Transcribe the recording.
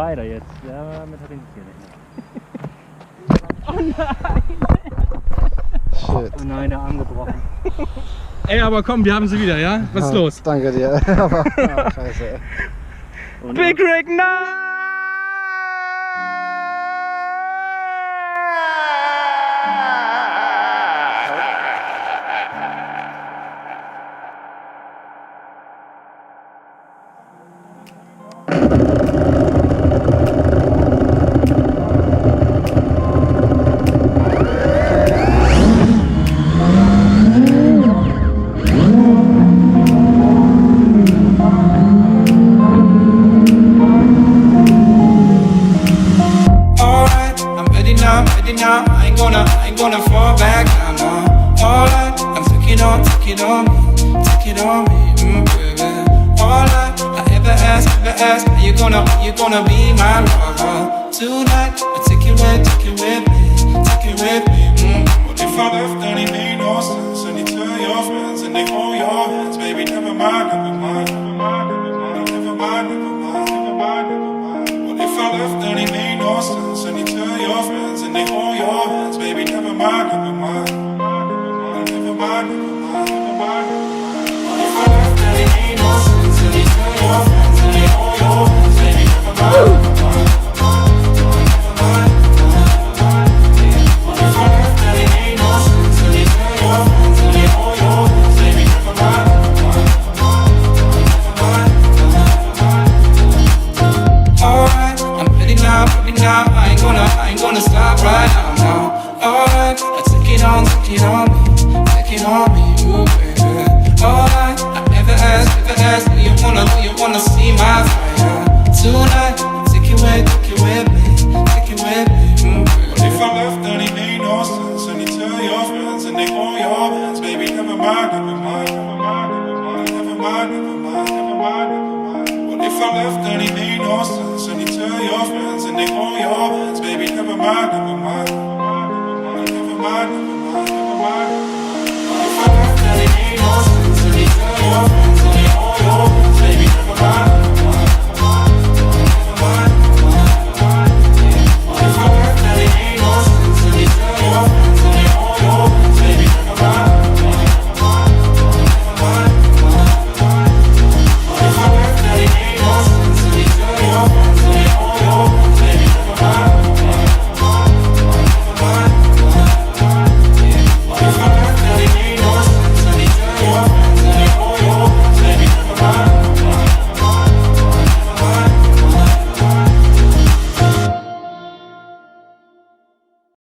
Spider jetzt. Ja, damit hat er nicht gerechnet. Oh nein! Shit. Oh nein, der Arm gebrochen. Ey, aber komm, wir haben sie wieder, ja? Was ist los? Danke dir. Aber, scheiße. Und Big Rig, nein! Now, I ain't gonna fall back down now. Alright, I'm take it on me, baby. Alright, I ever ask, are you gonna be my lover tonight? I take it with me. What if I left and it made no sense? And you tell your friends and they hold your hands, baby, never mind. What if I left and it made no sense? And you tell your friends and they hold your hands, baby, never mind. What if I left and it made no sense? And you tell your friends and they hold your hands, baby, never mind. What if I left and it made no sense? And you tell your friends and they hold your hands, baby, never mind. Alright, I'm ready now. I ain't gonna stop right now. Alright, I take it on me, ooh baby. Alright, I never ask, do you wanna see my fire tonight? Take it with me, ooh baby. What if I left and it made no sense? And you tell your friends and they hold your hands, baby, never mind. What if I left and it made no sense? And you tell your friends and they hold your hands, baby, never mind. What if I left and it made no sense? And you tell your friends and they hold your hands, baby, never mind.